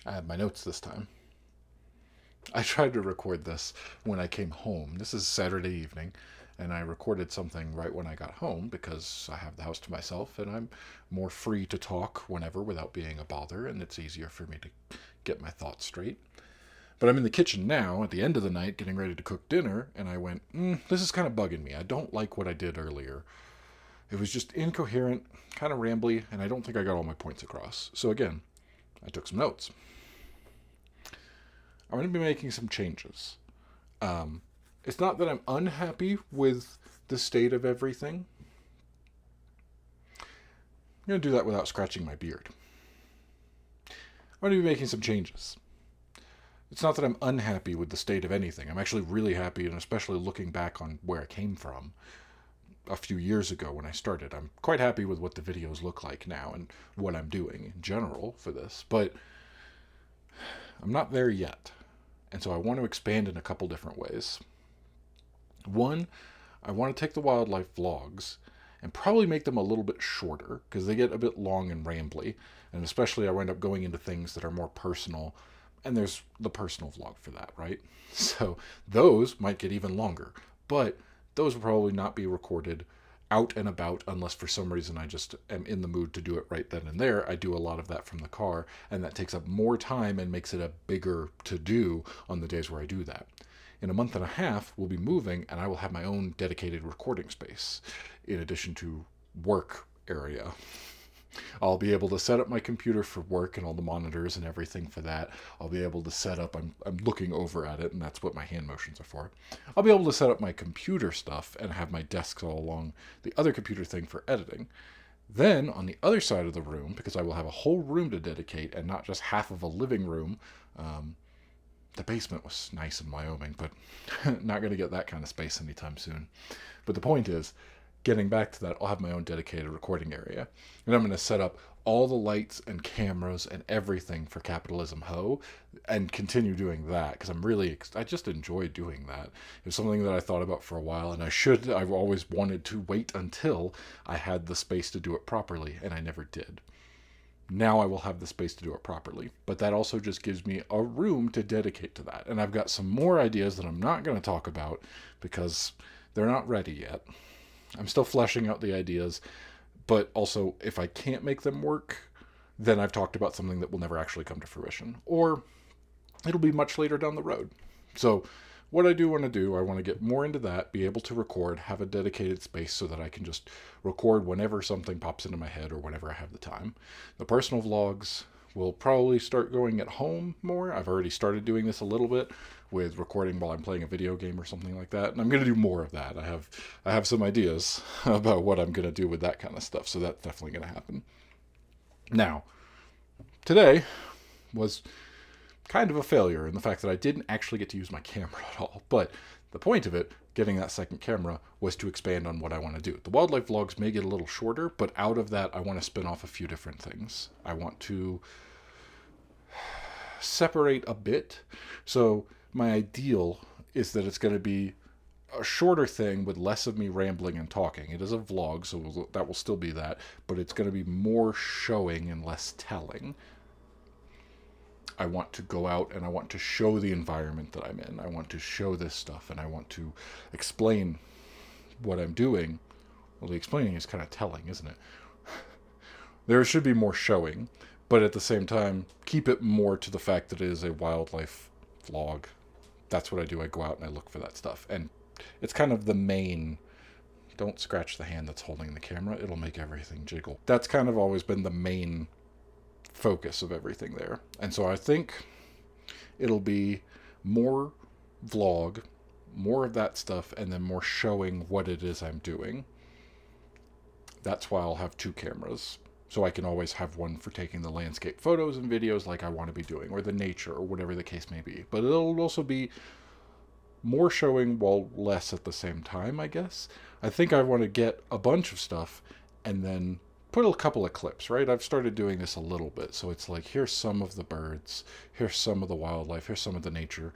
I have my notes this time. I tried to record this when I came home. This is Saturday evening, and I recorded something right when I got home because I have the house to myself and I'm more free to talk whenever without being a bother, and it's easier for me to get my thoughts straight. But I'm in the kitchen now at the end of the night getting ready to cook dinner, and I went, this is kind of bugging me. I don't like what I did earlier. It was just incoherent, kind of rambly, and I don't think I got all my points across. So again, I took some notes. I'm going to be making some changes. It's not that I'm unhappy with the state of everything. I'm going to do that without scratching my beard. I'm going to be making some changes. It's not that I'm unhappy with the state of anything. I'm actually really happy, and especially looking back on where I came from a few years ago when I started. I'm quite happy with what the videos look like now and what I'm doing in general for this, but I'm not there yet. And so I want to expand in a couple different ways. One, I want to take the wildlife vlogs and probably make them a little bit shorter because they get a bit long and rambly. And especially I wind up going into things that are more personal. And there's the personal vlog for that, right? So those might get even longer. But those will probably not be recorded out and about unless for some reason I just am in the mood to do it right then and there. I do a lot of that from the car, and that takes up more time and makes it a bigger to do on the days where I do that. In a month and a half, we'll be moving, and I will have my own dedicated recording space in addition to work area. I'll be able to set up my computer for work and all the monitors and everything for that. I'll be able to set up, I'm looking over at it, and that's what my hand motions are for. I'll be able to set up my computer stuff and have my desks all along the other computer thing for editing. Then, on the other side of the room, because I will have a whole room to dedicate and not just half of a living room, the basement was nice in Wyoming, but not going to get that kind of space anytime soon. But the point is, getting back to that, I'll have my own dedicated recording area. And I'm going to set up all the lights and cameras and everything for Capitalism Ho and continue doing that because I just enjoy doing that. It's something that I thought about for a while, and I've always wanted to wait until I had the space to do it properly, and I never did. Now I will have the space to do it properly. But that also just gives me a room to dedicate to that. And I've got some more ideas that I'm not going to talk about because they're not ready yet. I'm still fleshing out the ideas, but also if I can't make them work, then I've talked about something that will never actually come to fruition, or it'll be much later down the road. So what I do want to do, I want to get more into that, be able to record, have a dedicated space so that I can just record whenever something pops into my head or whenever I have the time. The personal vlogs will probably start going at home more. I've already started doing this a little bit with recording while I'm playing a video game or something like that, and I'm going to do more of that. I have some ideas about what I'm going to do with that kind of stuff, so that's definitely going to happen. Now, today was kind of a failure in the fact that I didn't actually get to use my camera at all. But the point of it, getting that second camera, was to expand on what I want to do. The wildlife vlogs may get a little shorter, but out of that, I want to spin off a few different things. I want to separate a bit. So my ideal is that it's going to be a shorter thing with less of me rambling and talking. It is a vlog, so that will still be that, but it's going to be more showing and less telling. I want to go out and I want to show the environment that I'm in. I want to show this stuff and I want to explain what I'm doing. Well, the explaining is kind of telling, isn't it? There should be more showing, but at the same time, keep it more to the fact that it is a wildlife vlog. That's what I do. I go out and I look for that stuff. And it's kind of the main... Don't scratch the hand that's holding the camera. It'll make everything jiggle. That's kind of always been the main focus of everything there. And so I think it'll be more vlog, more of that stuff, and then more showing what it is I'm doing. That's why I'll have two cameras. So I can always have one for taking the landscape photos and videos like I want to be doing, or the nature, or whatever the case may be. But it'll also be more showing while less at the same time, I guess. I think I want to get a bunch of stuff and then put a couple of clips, right? I've started doing this a little bit. So it's like, here's some of the birds, here's some of the wildlife, here's some of the nature,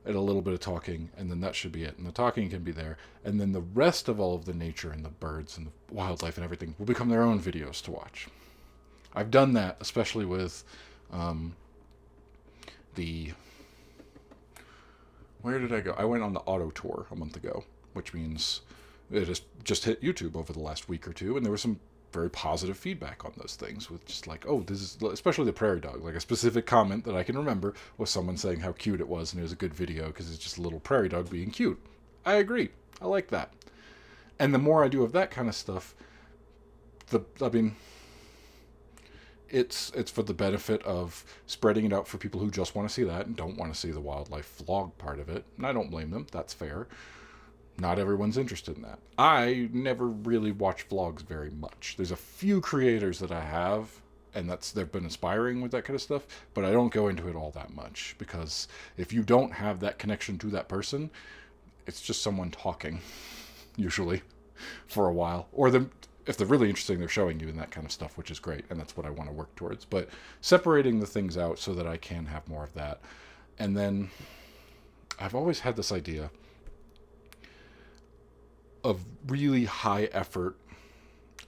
and a little bit of talking, and then that should be it. And the talking can be there. And then the rest of all of the nature and the birds and the wildlife and everything will become their own videos to watch. I've done that, especially with the... Where did I go? I went on the auto tour a month ago, which means it has just hit YouTube over the last week or two, and there was some very positive feedback on those things, with just like, oh, this is, especially the prairie dog, like a specific comment that I can remember was someone saying how cute it was, and it was a good video because it's just a little prairie dog being cute. I agree. I like that. And the more I do of that kind of stuff, it's for the benefit of spreading it out for people who just want to see that and don't want to see the wildlife vlog part of it. And I don't blame them. That's fair. Not everyone's interested in that. I never really watch vlogs very much. There's a few creators that I have, and they've been inspiring with that kind of stuff, but I don't go into it all that much, because if you don't have that connection to that person, it's just someone talking, usually, for a while. Or if they're really interesting, they're showing you and that kind of stuff, which is great, and that's what I want to work towards. But separating the things out so that I can have more of that. And then I've always had this idea of really high effort.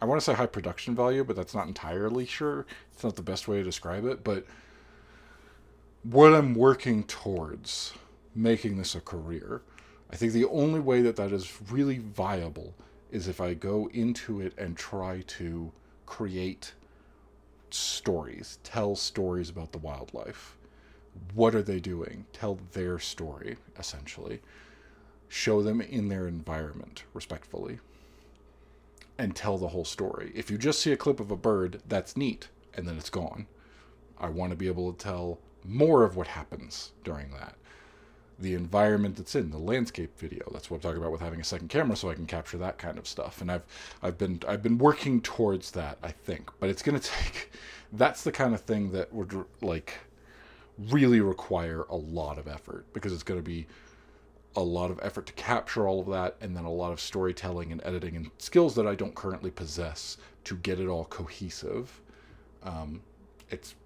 I want to say high production value, but that's not entirely sure. It's not the best way to describe it, but what I'm working towards making this a career, I think the only way that is really viable is if I go into it and try to create stories, tell stories about the wildlife. What are they doing? Tell their story, essentially. Show them in their environment, respectfully. And tell the whole story. If you just see a clip of a bird, that's neat, and then it's gone. I want to be able to tell more of what happens during that. The environment that's in the landscape video. That's what I'm talking about with having a second camera, so I can capture that kind of stuff. And I've been working towards that, I think. But it's going to take... That's the kind of thing that would, like, really require a lot of effort, because it's going to be a lot of effort to capture all of that, and then a lot of storytelling and editing and skills that I don't currently possess to get it all cohesive. It's,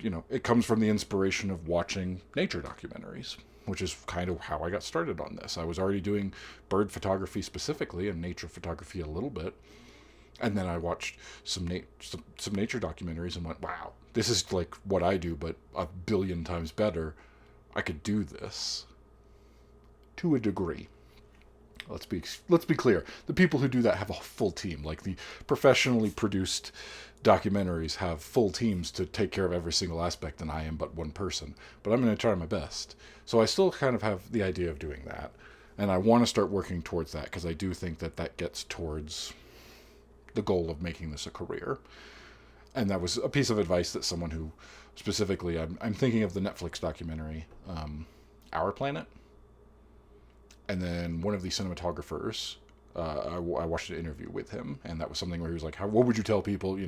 it comes from the inspiration of watching nature documentaries, which is kind of how I got started on this. I was already doing bird photography specifically and nature photography a little bit. And then I watched some nature documentaries and went, wow, this is like what I do, but a billion times better. I could do this. To a degree. Let's be clear. The people who do that have a full team. Like the professionally produced documentaries have full teams to take care of every single aspect, and I am but one person. But I'm going to try my best. So I still kind of have the idea of doing that. And I want to start working towards that, because I do think that gets towards the goal of making this a career. And that was a piece of advice that someone who, specifically, I'm thinking of the Netflix documentary, Our Planet. And then one of the cinematographers, I watched an interview with him, and that was something where he was like, what would you tell people?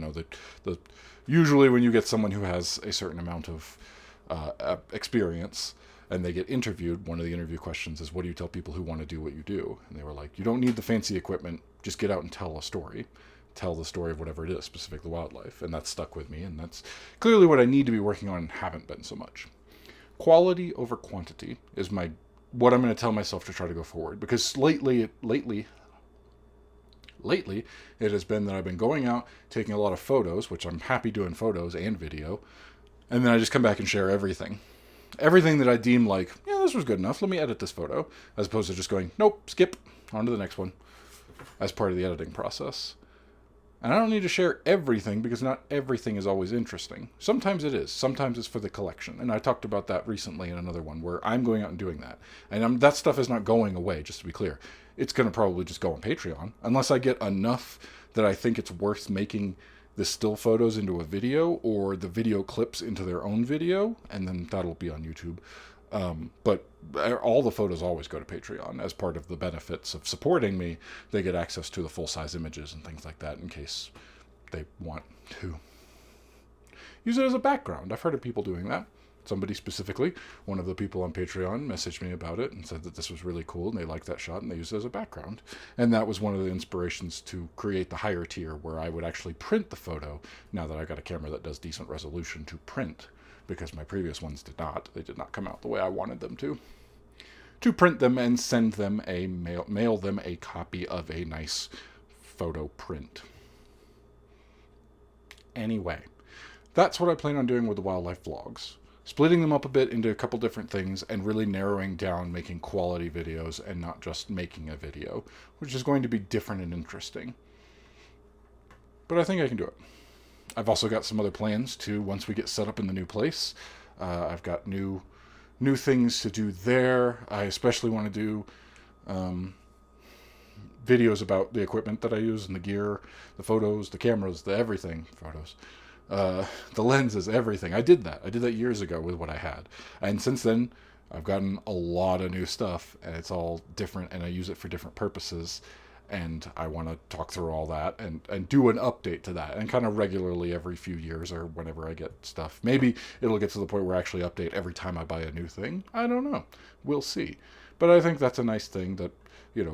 Usually when you get someone who has a certain amount of experience and they get interviewed, one of the interview questions is, what do you tell people who want to do what you do? And they were like, you don't need the fancy equipment, just get out and tell a story. Tell the story of whatever it is, specifically wildlife. And that stuck with me, and that's clearly what I need to be working on and haven't been so much. Quality over quantity is what I'm going to tell myself to try to go forward. Because lately, it has been that I've been going out, taking a lot of photos, which I'm happy doing photos and video, and then I just come back and share everything. Everything that I deem like, yeah, this was good enough, let me edit this photo, as opposed to just going, nope, skip, on to the next one, as part of the editing process. And I don't need to share everything, because not everything is always interesting. Sometimes it is. Sometimes it's for the collection. And I talked about that recently in another one, where I'm going out and doing that. And that stuff is not going away, just to be clear. It's going to probably just go on Patreon, unless I get enough that I think it's worth making the still photos into a video, or the video clips into their own video, and then that'll be on YouTube. But all the photos always go to Patreon as part of the benefits of supporting me. They get access to the full-size images and things like that in case they want to use it as a background. I've heard of people doing that. Somebody specifically, one of the people on Patreon, messaged me about it and said that this was really cool and they liked that shot and they used it as a background. And that was one of the inspirations to create the higher tier, where I would actually print the photo, now that I got a camera that does decent resolution to print. Because my previous ones did not. They did not come out the way I wanted them to. To print them and send them mail them a copy of a nice photo print. Anyway, that's what I plan on doing with the wildlife vlogs. splitting them up a bit into a couple different things and really narrowing down making quality videos and not just making a video, which is going to be different and interesting. But I think I can do it. I've also got some other plans too once we get set up in the new place. I've got new things to do there. I especially want to do videos about the equipment that I use and the gear, the photos, the cameras, the everything. The lenses, everything. I did that years ago with what I had. And since then, I've gotten a lot of new stuff, and it's all different, and I use it for different purposes. And I want to talk through all that and do an update to that, and kind of regularly every few years or whenever I get stuff. Maybe it'll get to the point where I actually update every time I buy a new thing. I don't know. We'll see. But I think that's a nice thing that,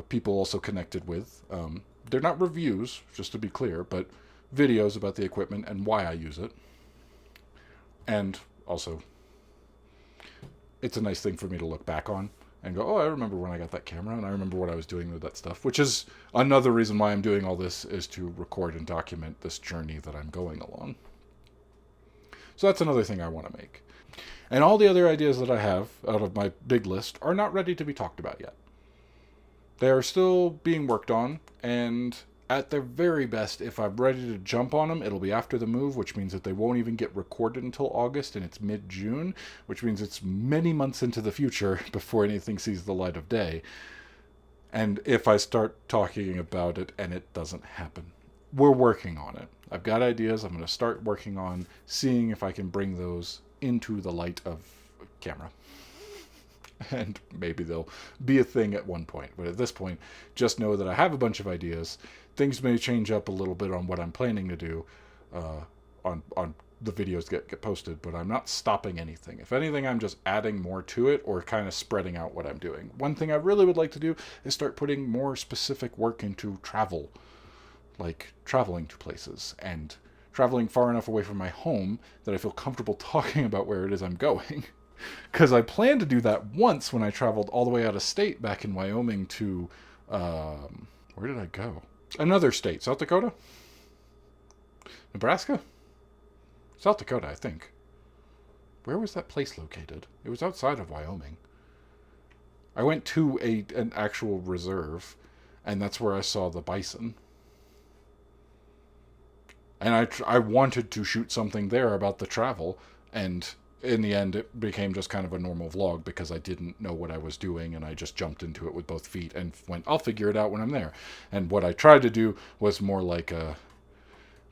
people also connected with. They're not reviews, just to be clear, but videos about the equipment and why I use it. And also, it's a nice thing for me to look back on and go, oh, I remember when I got that camera, and I remember what I was doing with that stuff, which is another reason why I'm doing all this, is to record and document this journey that I'm going along. So that's another thing I want to make. And all the other ideas that I have out of my big list are not ready to be talked about yet. They are still being worked on, and at their very best, if I'm ready to jump on them, it'll be after the move, which means that they won't even get recorded until August, and it's mid-June, which means it's many months into the future before anything sees the light of day. And if I start talking about it and it doesn't happen, we're working on it. I've got ideas. I'm going to start working on seeing if I can bring those into the light of camera. And maybe they'll be a thing at one point. But at this point, just know that I have a bunch of ideas. Things may change up a little bit on what I'm planning to do on the videos get posted, but I'm not stopping anything. If anything, I'm just adding more to it or kind of spreading out what I'm doing. One thing I really would like to do is start putting more specific work into travel, like traveling to places and traveling far enough away from my home that I feel comfortable talking about where it is I'm going. Because I planned to do that once when I traveled all the way out of state back in Wyoming to, where did I go? Another state, South Dakota? Nebraska? South Dakota, I think. Where was that place located? It was outside of Wyoming. I went to an actual reserve, and that's where I saw the bison. And I wanted to shoot something there about the travel, and in the end, it became just kind of a normal vlog because I didn't know what I was doing, and I just jumped into it with both feet and went, I'll figure it out when I'm there. And what I tried to do was more like a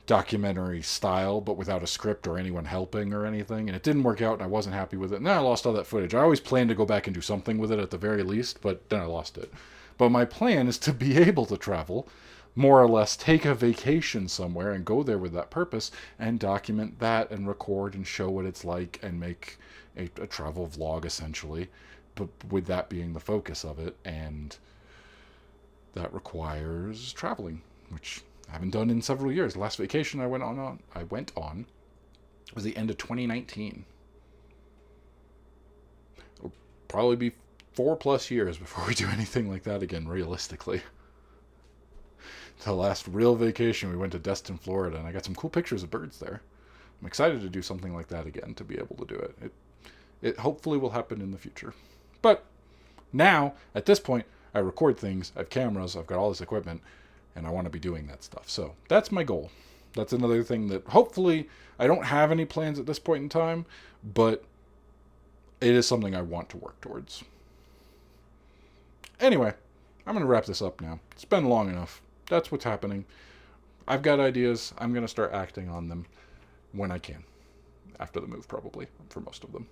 documentary style, but without a script or anyone helping or anything. And it didn't work out, and I wasn't happy with it. And then I lost all that footage. I always planned to go back and do something with it at the very least, but then I lost it. But my plan is to be able to travel, more or less take a vacation somewhere and go there with that purpose and document that and record and show what it's like and make a travel vlog essentially, but with that being the focus of it. And that requires traveling, which I haven't done in several years. The last vacation I went on was the end of 2019. It'll probably be 4+ years before we do anything like that again, realistically. The last real vacation, we went to Destin, Florida, and I got some cool pictures of birds there. I'm excited to do something like that again, to be able to do it. It hopefully will happen in the future. But now, at this point, I record things, I have cameras, I've got all this equipment, and I want to be doing that stuff. So that's my goal. That's another thing that hopefully, I don't have any plans at this point in time, but it is something I want to work towards. Anyway, I'm going to wrap this up now. It's been long enough. That's what's happening. I've got ideas. I'm going to start acting on them when I can. After the move, probably, for most of them.